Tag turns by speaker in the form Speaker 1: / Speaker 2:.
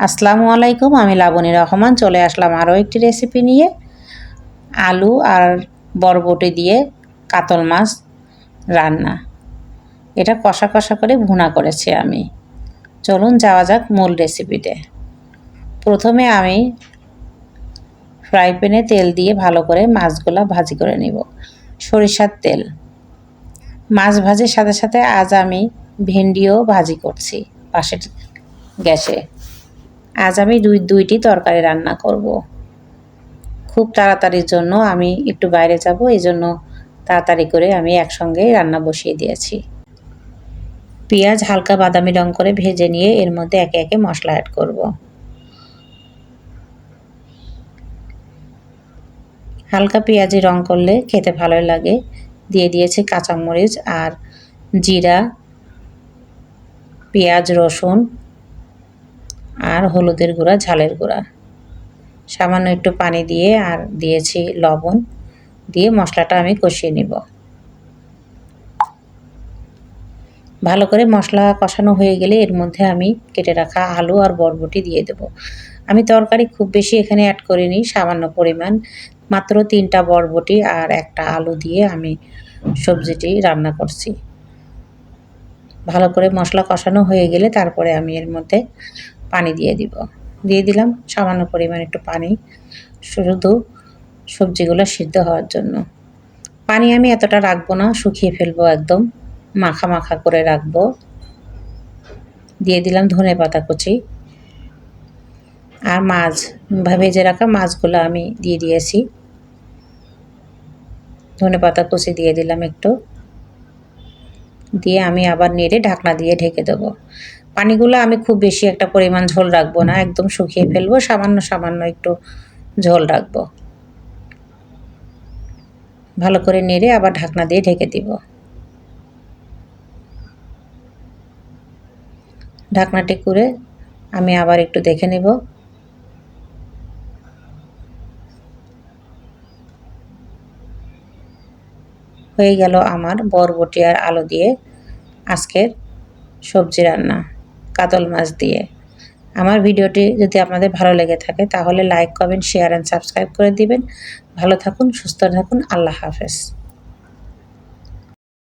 Speaker 1: আসসালামু আলাইকুম, আমি লাবণী রহমান চলে আসলাম আরও একটি রেসিপি নিয়ে। আলু আর বরবটি দিয়ে কাতল মাছ রান্না। এটা কষা কষা করে ভুনা করেছি আমি। চলুন যাওয়া যাক মূল রেসিপিতে। প্রথমে আমি ফ্রাই প্যানে তেল দিয়ে ভালো করে মাছগুলা ভাজি করে নিব। সরিষার তেল। মাছ ভাজির সাথে সাথে আজ আমি ভেন্ডিও ভাজি করছি পাশের গ্যাসে। আজ আমি দুইটি তরকারি রান্না করব। খুব তাড়াতাড়ির জন্য আমি একটু বাইরে যাব, এই জন্য তাড়াতাড়ি করে আমি একসঙ্গেই রান্না বসিয়ে দিয়েছি। পেঁয়াজ হালকা বাদামি রং করে ভেজে নিয়ে এর মধ্যে একে একে মশলা অ্যাড করব। হালকা পেঁয়াজি রং করলে খেতে ভালো লাগে। দিয়ে দিয়েছি কাঁচামরিচ আর জিরা, পেঁয়াজ, রসুন আর হলুদের গুঁড়া, ঝালের গুঁড়া। সামান্য একটু পানি দিয়ে আর দিয়েছি লবণ দিয়ে মশলাটা আমি কষিয়ে নিব। ভালো করে মশলা কষানো হয়ে গেলে এর মধ্যে আমি কেটে রাখা আলু আর বরবটি দিয়ে দেব। আমি তরকারি খুব বেশি এখানে অ্যাড করিনি, সামান্য পরিমাণ মাত্র 3টা বরবটি আর একটা আলু দিয়ে আমি সবজিটি রান্না করছি। ভালো করে মশলা কষানো হয়ে গেলে তারপরে আমি এর মধ্যে পানি দিয়ে দিলাম সামান্য পরিমাণ একটু পানি, শুধু সবজিগুলো সিদ্ধ হওয়ার জন্য। পানি আমি এতটা রাখবো না, শুকিয়ে ফেলবো, একদম মাখা মাখা করে রাখবো। দিয়ে দিলাম ধনেপাতা কুচি আর মাছ ভেজে রাখা মাছগুলো আমি দিয়ে দিয়েছি। ধনেপাতা কুচি দিয়ে দিলাম একটু, দিয়ে আমি আবার নেড়ে ঢাকনা দিয়ে ঢেকে দেবো। পানিগুলো আমি খুব বেশি একটা পরিমাণ ঝোল রাখবো না, একদম শুকিয়ে ফেলবো, সামান্য সামান্য একটু ঝোল রাখবো। ভালো করে নেড়ে আবার ঢাকনা দিয়ে ঢেকে দিব। ঢাকনাটি করে আমি আবার একটু দেখে নেব। হয়ে গেল আমার বরবটি আর আলু দিয়ে আজকের সবজি রান্না কাতল মাছ দিয়ে। আমার ভিডিওটি যদি আপনাদের ভালো লেগে থাকে তাহলে like, comment, share and subscribe করে দিবেন। ভালো থাকুন, সুস্থ থাকুন। আল্লাহ হাফেজ।